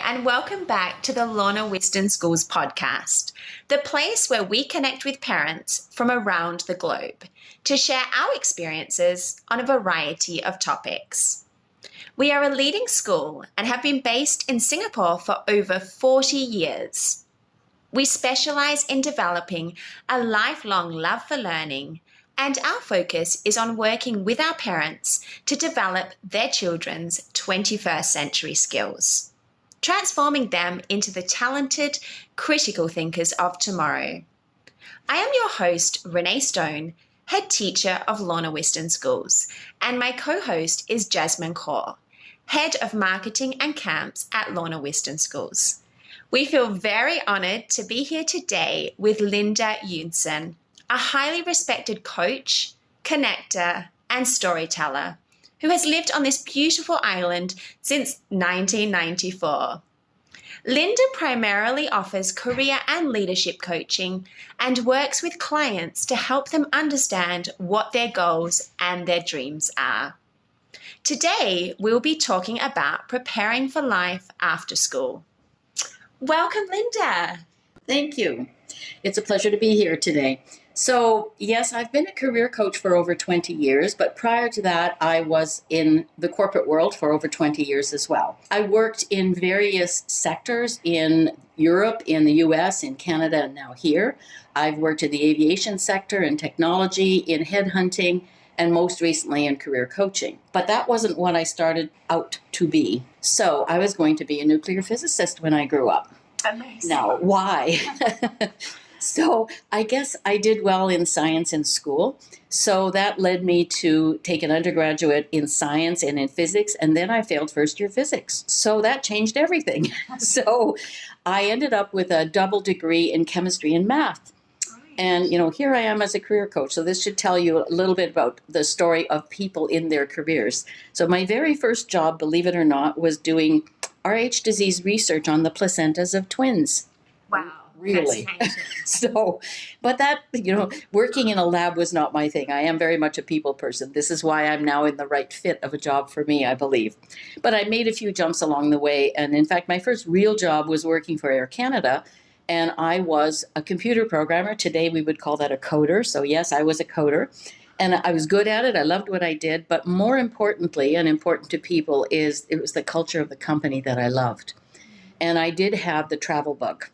and welcome back to the Lorna Whiston Schools podcast, the place where we connect with parents from around the globe to share our experiences on a variety of topics. We are a leading school and have been based in Singapore for over 40 years. We specialise in developing a lifelong love for learning, and our focus is on working with our parents to develop their children's 21st century skills, transforming them into the talented, critical thinkers of tomorrow. I am your host, Renee Stone, head teacher of Lorna Whiston Schools, and my co-host is Jasmine Kaur, head of marketing and camps at Lorna Whiston Schools. We feel very honoured to be here today with Linda Eunson, a highly respected coach, connector, and storyteller who has lived on this beautiful island since 1994. Linda primarily offers career and leadership coaching and works with clients to help them understand what their goals and their dreams are. Today, we'll be talking about preparing for life after school. Welcome, Linda. Thank you. It's a pleasure to be here today. So, yes, I've been a career coach for over 20 years, but prior to that, I was in the corporate world for over 20 years as well. I worked in various sectors in Europe, in the US, in Canada, and now here. I've worked in the aviation sector, in technology, in headhunting, and most recently in career coaching. But that wasn't what I started out to be. So I was going to be a nuclear physicist when I grew up. Amazing. Now, why? So I guess I did well in science in school. So that led me to take an undergraduate in science and in physics, and then I failed first year physics. So that changed everything. So I ended up with a double degree in chemistry and math. And, here I am as a career coach. So this should tell you a little bit about the story of people in their careers. So my very first job, believe it or not, was doing Rh disease research on the placentas of twins. Wow. Really. So, but that, working in a lab was not my thing. I am very much a people person. This is why I'm now in the right fit of a job for me, I believe. But I made a few jumps along the way. And in fact, my first real job was working for Air Canada. And I was a computer programmer. Today we would call that a coder. So yes, I was a coder. And I was good at it. I loved what I did. But more importantly, and important to people, is it was the culture of the company that I loved. And I did have the travel bug.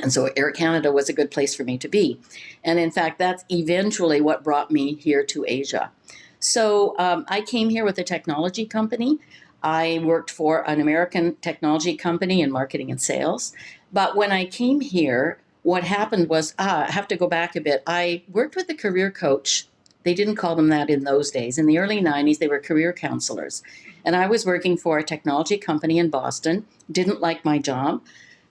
And so Air Canada was a good place for me to be. And in fact, that's eventually what brought me here to Asia. So I came here with a technology company. I worked for an American technology company in marketing and sales. But when I came here, what happened was, I have to go back a bit. I worked with a career coach. They didn't call them that in those days. In the early 90s, they were career counselors. And I was working for a technology company in Boston, didn't like my job,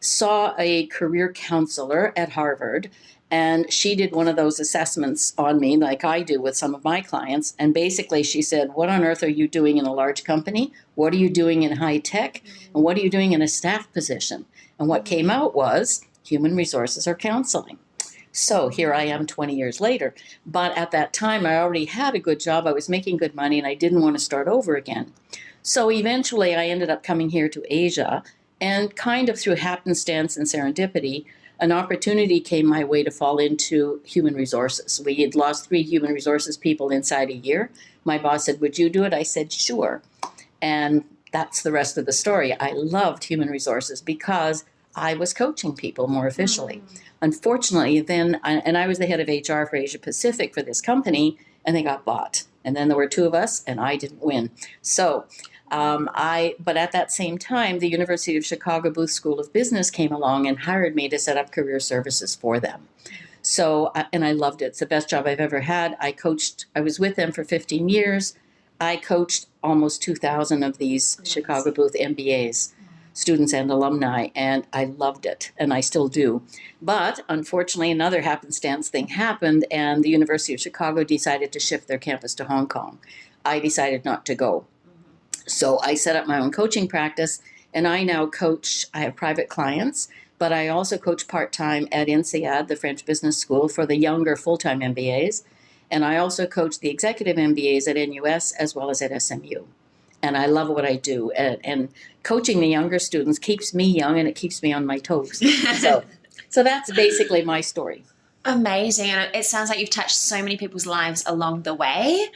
saw a career counselor at Harvard, and she did one of those assessments on me like I do with some of my clients. And basically she said, what on earth are you doing in a large company? What are you doing in high tech? And what are you doing in a staff position? And what came out was human resources or counseling. So here I am 20 years later. But at that time, I already had a good job. I was making good money, and I didn't want to start over again. So eventually I ended up coming here to Asia, and kind of through happenstance and serendipity, an opportunity came my way to fall into human resources. We had lost 3 human resources people inside a year. My boss said, would you do it? I said, sure. And that's the rest of the story. I loved human resources because I was coaching people more officially. Unfortunately, then, and I was the head of HR for Asia Pacific for this company, and they got bought. And then there were 2 of us, and I didn't win. So but at that same time, the University of Chicago Booth School of Business came along and hired me to set up career services for them. So, and I loved it. It's the best job I've ever had. I was with them for 15 years. I coached almost 2,000 of these Chicago Booth MBAs, students and alumni, and I loved it, and I still do. But unfortunately, another happenstance thing happened, and the University of Chicago decided to shift their campus to Hong Kong. I decided not to go. So I set up my own coaching practice, and I now coach. I have private clients, but I also coach part-time at INSEAD, the French Business School, for the younger full-time MBAs. And I also coach the executive MBAs at NUS as well as at SMU. And I love what I do. And coaching the younger students keeps me young and it keeps me on my toes. So that's basically my story. Amazing. And it sounds like you've touched so many people's lives along the way.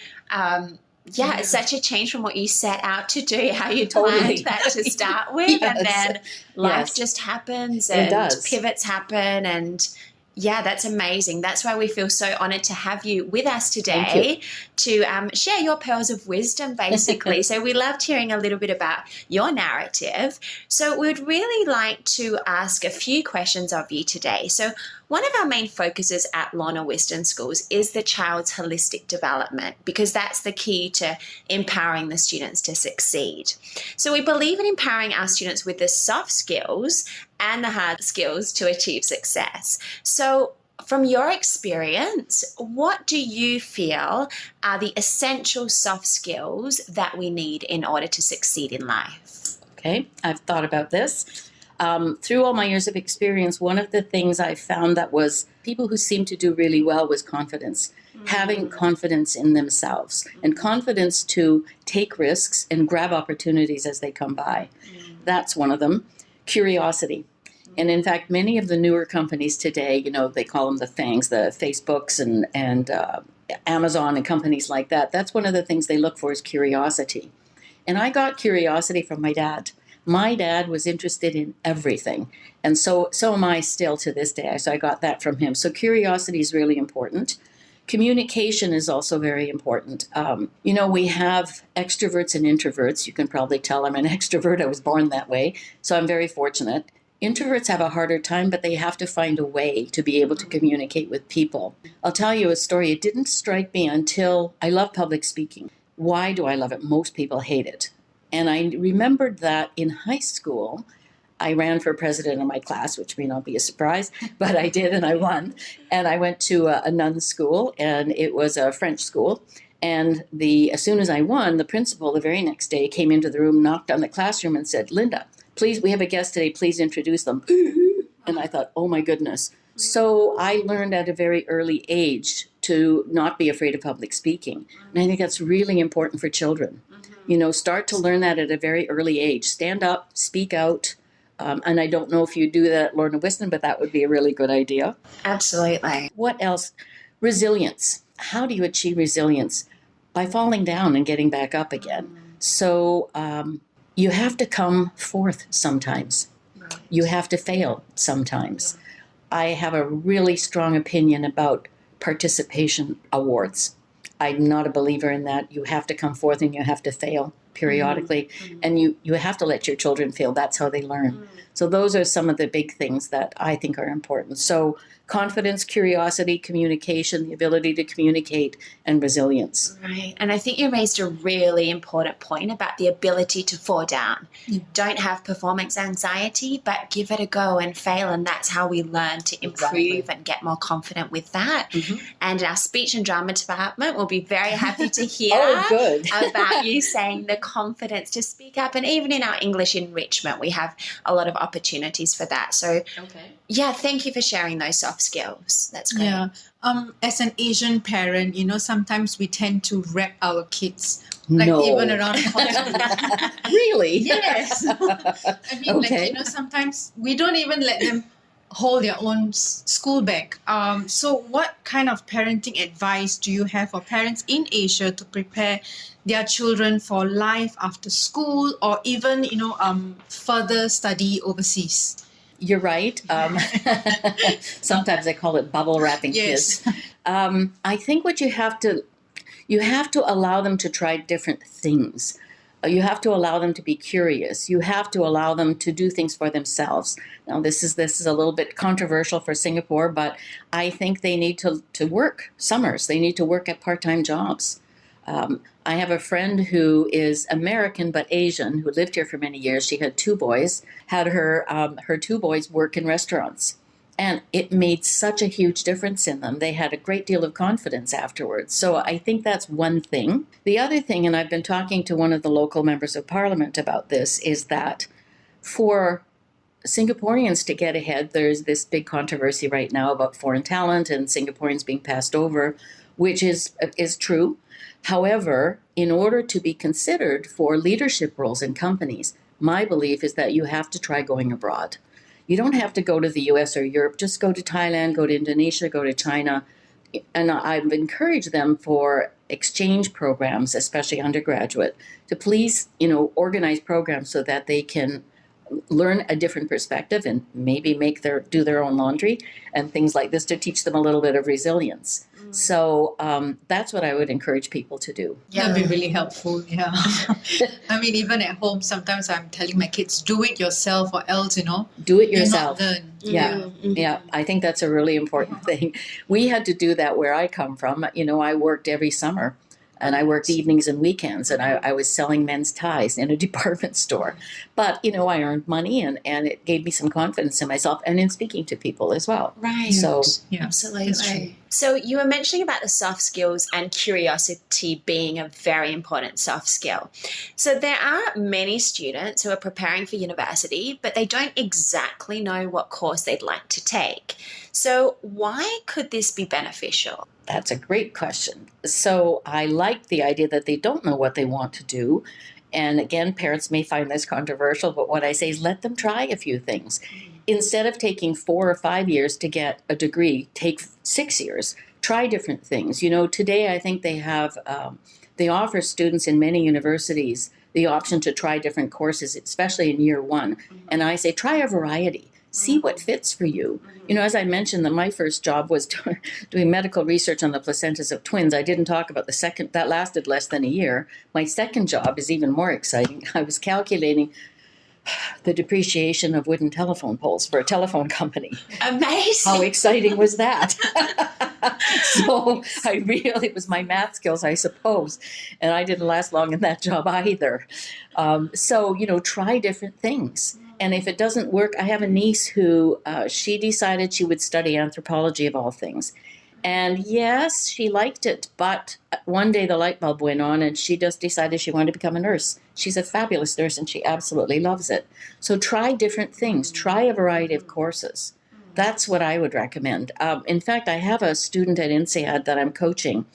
It's such a change from what you set out to do, how you planned that to start with. Yes. And then life just happens and pivots happen. And yeah, that's amazing. That's why we feel so honored to have you with us today to share your pearls of wisdom, basically. So we loved hearing a little bit about your narrative. So we'd really like to ask a few questions of you today. So one of our main focuses at Lorna Whiston Schools is the child's holistic development, because that's the key to empowering the students to succeed. So we believe in empowering our students with the soft skills and the hard skills to achieve success. So from your experience, what do you feel are the essential soft skills that we need in order to succeed in life? Okay, I've thought about this. Through all my years of experience, one of the things I found that was people who seemed to do really well was confidence. Having confidence in themselves and confidence to take risks and grab opportunities as they come by. That's one of them. Curiosity. And in fact, many of the newer companies today, they call them the FANGs, the Facebooks and Amazon and companies like that. That's one of the things they look for is curiosity. And I got curiosity from my dad. My dad was interested in everything. And so am I still to this day. So I got that from him. So curiosity is really important. Communication is also very important. We have extroverts and introverts. You can probably tell I'm an extrovert. I was born that way. So I'm very fortunate. Introverts have a harder time, but they have to find a way to be able to communicate with people. I'll tell you a story. It didn't strike me until I love public speaking. Why do I love it? Most people hate it. And I remembered that in high school, I ran for president of my class, which may not be a surprise, but I did and I won. And I went to a nun school, and it was a French school. And as soon as I won, the principal the very next day came into the room, knocked on the classroom and said, "Linda, please, we have a guest today, please introduce them." And I thought, oh my goodness. So I learned at a very early age to not be afraid of public speaking. And I think that's really important for children. Start to learn that at a very early age. Stand up, speak out. And I don't know if you do that at Lorna Whiston, but that would be a really good idea. Absolutely. What else? Resilience. How do you achieve resilience? By falling down and getting back up again. So you have to come forth sometimes. Right. You have to fail sometimes. Yeah. I have a really strong opinion about participation awards. I'm not a believer in that. You have to come forth and you have to fail periodically. And you have to let your children fail. That's how they learn. So those are some of the big things that I think are important. So confidence, curiosity, communication, the ability to communicate, and resilience. Right. And I think you raised a really important point about the ability to fall down. Yeah. Don't have performance anxiety, but give it a go and fail. And that's how we learn to improve and get more confident with that. And our speech and drama department will be very happy to hear about you saying the confidence to speak up. And even in our English enrichment, we have a lot of opportunities for that. So thank you for sharing those soft skills. That's great. Yeah. As an Asian parent, sometimes we tend to wrap our kids even around Really? Yes. I mean, sometimes we don't even let them hold their own school bag. So what kind of parenting advice do you have for parents in Asia to prepare their children for life after school or even, further study overseas? You're right. Sometimes I call it bubble wrapping kids. I think what you have to allow them to try different things. You have to allow them to be curious. You have to allow them to do things for themselves. Now, this is a little bit controversial for Singapore, but I think they need to work summers. They need to work at part-time jobs. I have a friend who is American but Asian who lived here for many years. She had two boys, had her two boys work in restaurants. And it made such a huge difference in them. They had a great deal of confidence afterwards. So I think that's one thing. The other thing, and I've been talking to one of the local members of parliament about this, is that for Singaporeans to get ahead, there's this big controversy right now about foreign talent and Singaporeans being passed over. which is true. However, in order to be considered for leadership roles in companies, my belief is that you have to try going abroad. You don't have to go to the US or Europe. Just go to Thailand, go to Indonesia, go to China. And I've encouraged them for exchange programs, especially undergraduate, to please, organize programs so that they can learn a different perspective and maybe do their own laundry and things like this to teach them a little bit of resilience. So that's what I would encourage people to do. Yeah, that'd be really helpful. Yeah. I mean, even at home, sometimes I'm telling my kids, do it yourself or else, do it yourself. You'll not learn. Yeah. Yeah. I think that's a really important thing. We had to do that where I come from. I worked every summer. And I worked evenings and weekends, and I was selling men's ties in a department store. But, I earned money, and it gave me some confidence in myself and in speaking to people as well. Right. So, Yeah, absolutely. So you were mentioning about the soft skills and curiosity being a very important soft skill. So there are many students who are preparing for university, but they don't exactly know what course they'd like to take. So why could this be beneficial? That's a great question. So I like the idea that they don't know what they want to do. And again, parents may find this controversial, but what I say is let them try a few things. Instead of taking 4 or 5 years to get a degree, take 6 years. Try different things. Today I think they offer students in many universities the option to try different courses, especially in year one. And I say try a variety. See what fits for you. As I mentioned, that my first job was doing medical research on the placentas of twins. I didn't talk about the second. That lasted less than a year. My second job is even more exciting. I was calculating the depreciation of wooden telephone poles for a telephone company. Amazing. How exciting was that? So it was my math skills, I suppose. And I didn't last long in that job either. So, try different things. And if it doesn't work, I have a niece who she decided she would study anthropology of all things. And yes, she liked it, but one day the light bulb went on and she just decided she wanted to become a nurse. She's a fabulous nurse and she absolutely loves it. So try different things. Try a variety of courses. That's what I would recommend. In fact, I have a student at INSEAD that I'm coaching.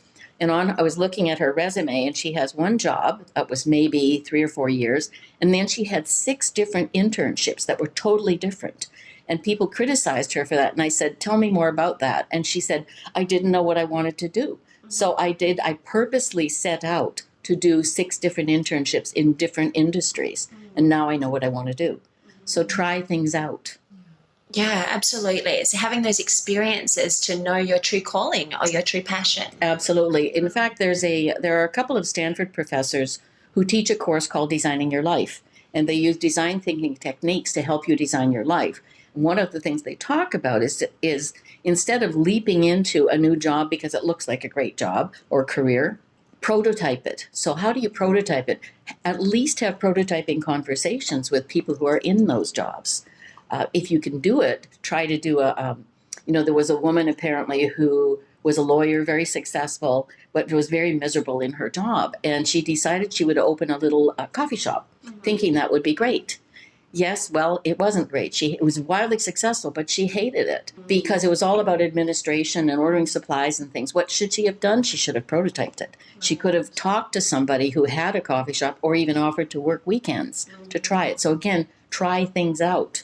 And I was looking at her resume, and she has one job that was maybe 3 or 4 years, and then she had 6 different internships that were totally different. And people criticized her for that. And I said, tell me more about that. And she said, I didn't know what I wanted to do. So I purposely set out to do 6 different internships in different industries. And now I know what I want to do. So try things out. Yeah, absolutely. It's having those experiences to know your true calling or your true passion. Absolutely. In fact, there are a couple of Stanford professors who teach a course called Designing Your Life, and they use design thinking techniques to help you design your life. And one of the things they talk about is instead of leaping into a new job because it looks like a great job or career, prototype it. So how do you prototype it? At least have prototyping conversations with people who are in those jobs. If you can do it, try to do there was a woman apparently who was a lawyer, very successful, but was very miserable in her job. And she decided she would open a little coffee shop, thinking that would be great. Yes, well, it wasn't great. It was wildly successful, but she hated it because it was all about administration and ordering supplies and things. What should she have done? She should have prototyped it. She could have talked to somebody who had a coffee shop or even offered to work weekends to try it. So again, try things out.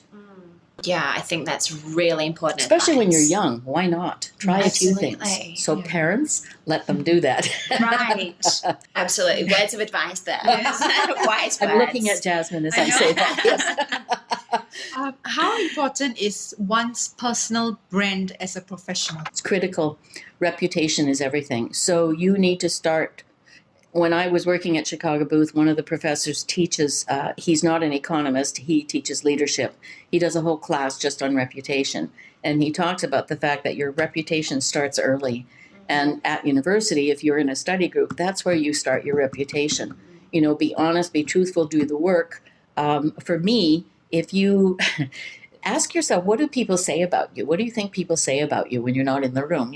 Yeah, I think that's really important. Especially when advice. you're young. Why not? Try Absolutely. a few things. So parents, let them do that. Right. Absolutely. Words of advice there. Wise words. I'm looking at Jasmine as I say that. Yes. How important is one's personal brand as a professional? It's critical. Reputation is everything. So you need to start. When I was working at Chicago Booth, one of the professors teaches, he's not an economist, he teaches leadership. He does a whole class just on reputation. And he talks about the fact that your reputation starts early. And at university, if you're in a study group, that's where you start your reputation. Be honest, be truthful, do the work. For me, if you ask yourself, what do people say about you? What do you think people say about you when you're not in the room,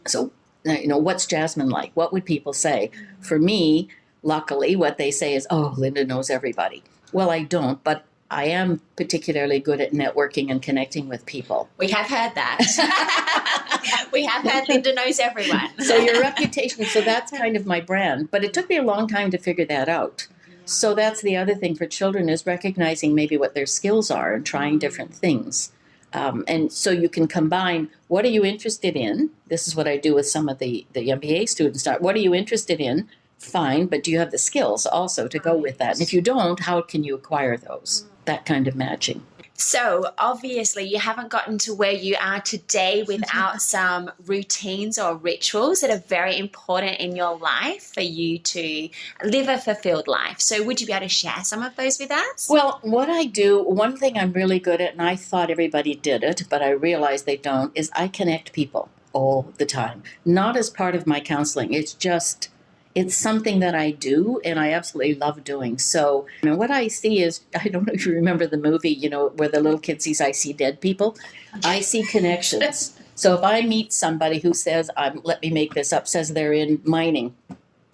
So, what's Jasmine like? What would people say? For me, luckily, what they say is, oh, Linda knows everybody. Well, I don't, but I am particularly good at networking and connecting with people. We have heard that. We have heard Linda knows everyone. So your reputation, so that's kind of my brand. But it took me a long time to figure that out. So that's the other thing for children, is recognizing maybe what their skills are and trying different things. And so you can combine, what are you interested in? This is what I do with some of the MBA students. What are you interested in? Fine, but do you have the skills also to go with that? And if you don't, how can you acquire those? That kind of matching. So obviously you haven't gotten to where you are today without some routines or rituals that are very important in your life for you to live a fulfilled life. So would you be able to share some of those with us? Well, what I do, one thing I'm really good at, and I thought everybody did it, but I realize they don't, is I connect people all the time. Not as part of my counseling. It's something that I do, and I absolutely love doing. So what I see is, I don't know if you remember the movie, where the little kid sees, I see dead people. I see connections. So if I meet somebody who says, let me make this up, says they're in mining,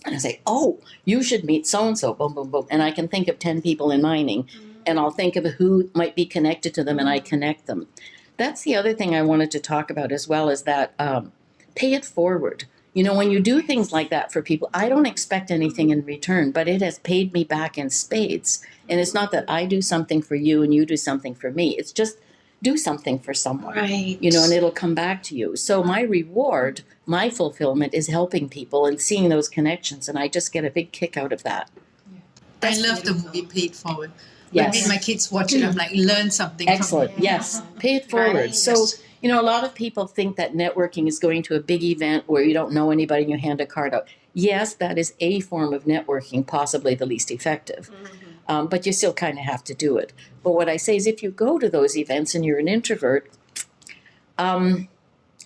and I say, oh, you should meet so-and-so, boom, boom, boom. And I can think of 10 people in mining, and I'll think of who might be connected to them, and I connect them. That's the other thing I wanted to talk about as well, is that pay it forward. When you do things like that for people, I don't expect anything in return, but it has paid me back in spades. And it's not that I do something for you and you do something for me. It's just do something for someone, right? And it'll come back to you. So my reward, my fulfillment is helping people and seeing those connections. And I just get a big kick out of that. I love the movie Pay It Forward. Yes. When my kids watch it, I'm like, learn something. Excellent. From it. Yes. Pay it forward. Right. So, a lot of people think that networking is going to a big event where you don't know anybody and you hand a card out. Yes, that is a form of networking, possibly the least effective. Mm-hmm. But you still kind of have to do it. But what I say is, if you go to those events and you're an introvert,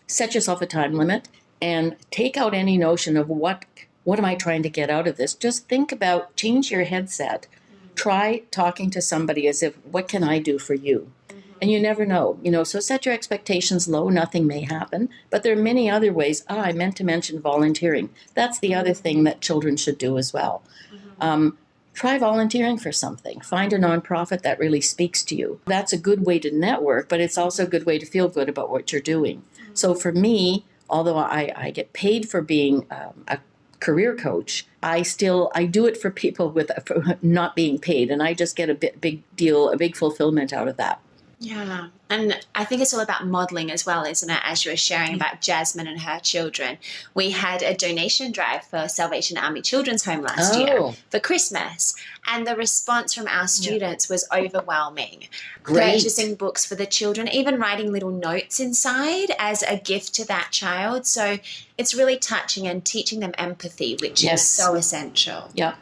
set yourself a time limit and take out any notion of what am I trying to get out of this? Just think about, change your headset. Mm-hmm. Try talking to somebody as if, what can I do for you? And you never know, so set your expectations low. Nothing may happen. But there are many other ways. I meant to mention volunteering. That's the other thing that children should do as well. Mm-hmm. Try volunteering for something. Find a nonprofit that really speaks to you. That's a good way to network, but it's also a good way to feel good about what you're doing. Mm-hmm. So for me, although I get paid for being a career coach, I do it for people for not being paid. And I just get a big fulfillment out of that. Yeah. And I think it's all about modeling as well, isn't it? As you were sharing about Jasmine and her children. We had a donation drive for Salvation Army Children's Home last year for Christmas. And the response from our students was overwhelming. Great. Purchasing books for the children, even writing little notes inside as a gift to that child. So it's really touching and teaching them empathy, which is so essential. Yeah.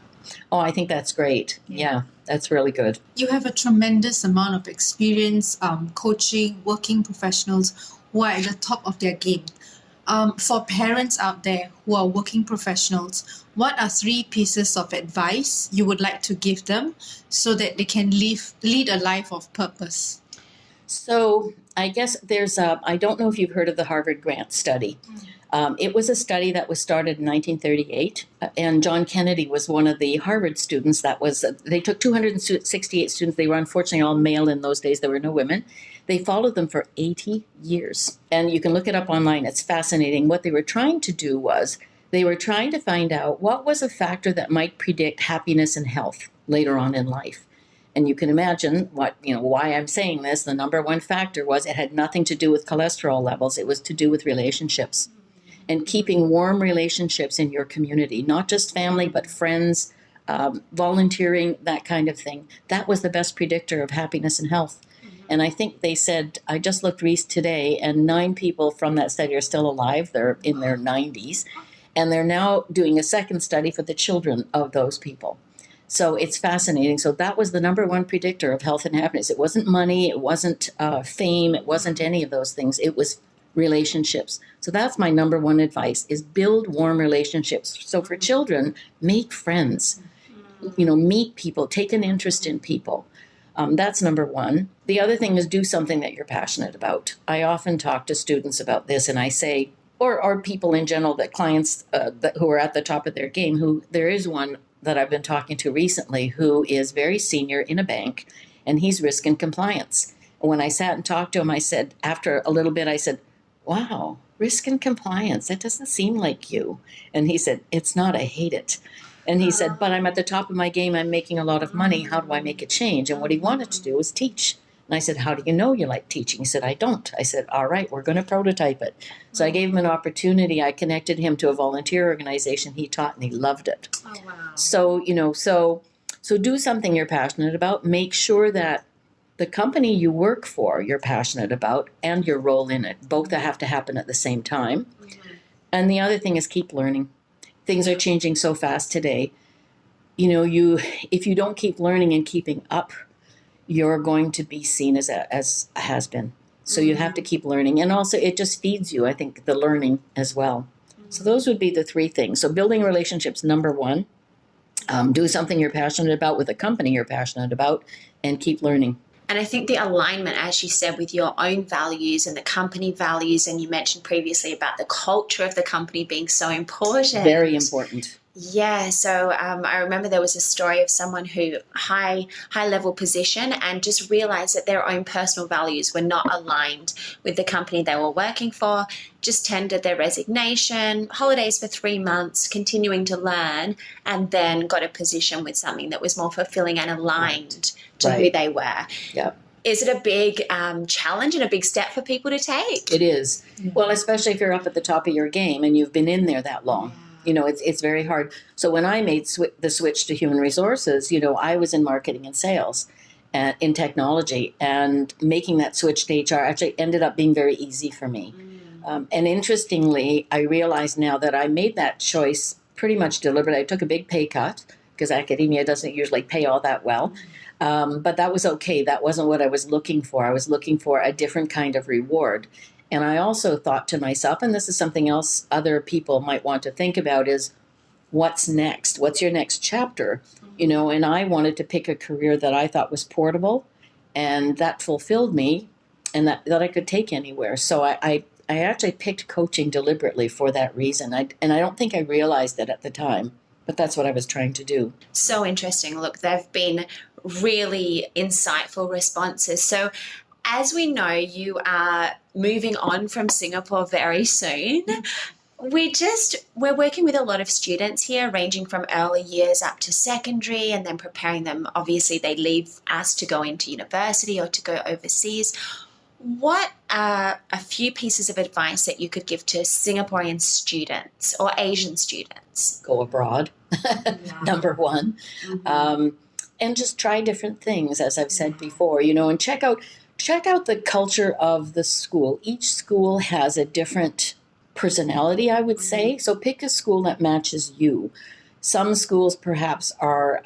Oh, I think that's great. Yeah, that's really good. You have a tremendous amount of experience coaching working professionals who are at the top of their game. For parents out there who are working professionals, what are 3 pieces of advice you would like to give them so that they can lead a life of purpose? So I guess I don't know if you've heard of the Harvard Grant Study. It was a study that was started in 1938, and John Kennedy was one of the Harvard students. They took 268 students. They were unfortunately all male in those days. There were no women. They followed them for 80 years. And you can look it up online. It's fascinating. What they were trying to do was they were trying to find out what was a factor that might predict happiness and health later on in life. And you can imagine why I'm saying this. The number one factor was it had nothing to do with cholesterol levels. It was to do with relationships. And keeping warm relationships in your community, not just family, but friends, volunteering, that kind of thing. That was the best predictor of happiness and health. Mm-hmm. And I think they said, I just looked today, and 9 people from that study are still alive. They're in their 90s. And they're now doing a second study for the children of those people. So it's fascinating. So that was the number one predictor of health and happiness. It wasn't money. It wasn't fame. It wasn't any of those things. It was relationships. So that's my number one advice, is build warm relationships. So for children, make friends, meet people, take an interest in people. That's number one. The other thing is do something that you're passionate about. I often talk to students about this, and I say, or people in general, that clients who are at the top of their game, there is one that I've been talking to recently who is very senior in a bank, and he's risk and compliance. And when I sat and talked to him, I said, after a little bit, I said, wow, risk and compliance, that doesn't seem like you. And he said, it's not, I hate it. And he said, but I'm at the top of my game, I'm making a lot of money, how do I make a change? And what he wanted to do was teach. And I said, how do you know you like teaching? He said, I don't. I said, all right, we're going to prototype it. So I gave him an opportunity. I connected him to a volunteer organization he taught, and he loved it. Oh, wow. So, so do something you're passionate about. Make sure that the company you work for, you're passionate about, and your role in it. Both have to happen at the same time. And the other thing is keep learning. Things are changing so fast today. If you don't keep learning and keeping up, you're going to be seen as a has-been. So you have to keep learning. And also it just feeds you, I think, the learning as well. So those would be the three things. So building relationships, number one. Do something you're passionate about with a company you're passionate about, and keep learning. And I think the alignment, as you said, with your own values and the company values, and you mentioned previously about the culture of the company being so important. Very important. Yeah, so I remember there was a story of someone who high level position and just realized that their own personal values were not aligned with the company they were working for, just tendered their resignation, holidays for 3 months, continuing to learn, and then got a position with something that was more fulfilling and aligned to who they were. Yeah. Is it a big challenge and a big step for people to take? It is. Well, especially if you're up at the top of your game and you've been in there that long. It's very hard. So when I made the switch to human resources, I was in marketing and sales and in technology, and making that switch to HR actually ended up being very easy for me. And interestingly, I realize now that I made that choice pretty much deliberate. I took a big pay cut because academia doesn't usually pay all that well. But that was okay. That wasn't what I was looking for. I was looking for a different kind of reward. And I also thought to myself, and this is something else other people might want to think about, is what's next? What's your next chapter? And I wanted to pick a career that I thought was portable and that fulfilled me and that I could take anywhere. So I actually picked coaching deliberately for that reason. And I don't think I realized it at the time, but that's what I was trying to do. So interesting. Look, they've been really insightful responses. So as we know, you are moving on from Singapore very soon. We're working with a lot of students here, ranging from early years up to secondary, and then preparing them. Obviously, they leave us to go into university or to go overseas. What are a few pieces of advice that you could give to Singaporean students or Asian students? Go abroad, number one. And just try different things, as I've said before, and check out the culture of the school. Each school has a different personality, I would say. So pick a school that matches you. Some schools perhaps are,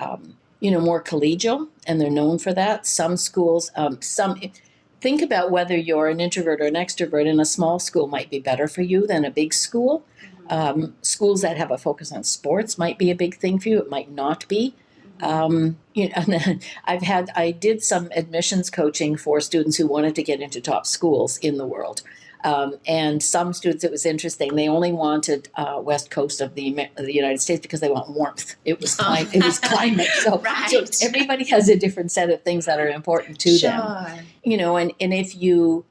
more collegial, and they're known for that. Some schools, think about whether you're an introvert or an extrovert, and a small school might be better for you than a big school. Schools that have a focus on sports might be a big thing for you. It might not be. I did some admissions coaching for students who wanted to get into top schools in the world. And some students, it was interesting. They only wanted west coast of the United States because they want warmth. It was climate. So, Right. so everybody has a different set of things that are important to them. And if you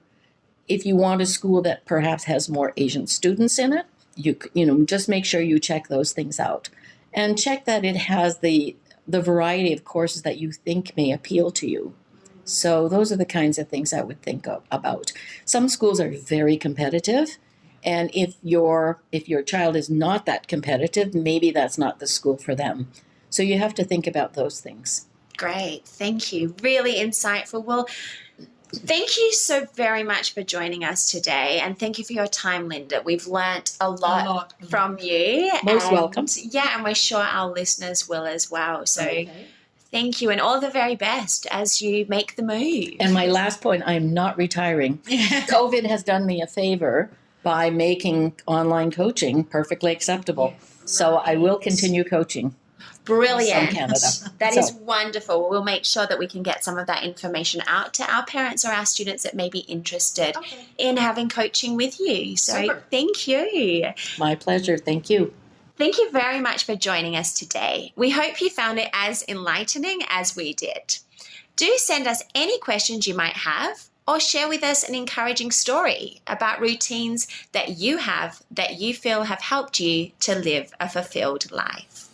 want a school that perhaps has more Asian students in it, you just make sure you check those things out, and check that it has the variety of courses that you think may appeal to you. So those are the kinds of things I would think about. Some schools are very competitive, and if your child is not that competitive, maybe that's not the school for them. So you have to think about those things. Great. Thank you. Really insightful. Well, thank you so very much for joining us today, and thank you for your time, Linda. We've learnt a lot from you. Most welcome. Yeah, and we're sure our listeners will as well. So thank you, and all the very best as you make the move. And my last point, I'm not retiring. COVID has done me a favor by making online coaching perfectly acceptable. So I will continue coaching. Brilliant. From Canada. That is wonderful. We'll make sure that we can get some of that information out to our parents or our students that may be interested in having coaching with you. So thank you. My pleasure. Thank you. Thank you very much for joining us today. We hope you found it as enlightening as we did. Do send us any questions you might have, or share with us an encouraging story about routines that you have that you feel have helped you to live a fulfilled life.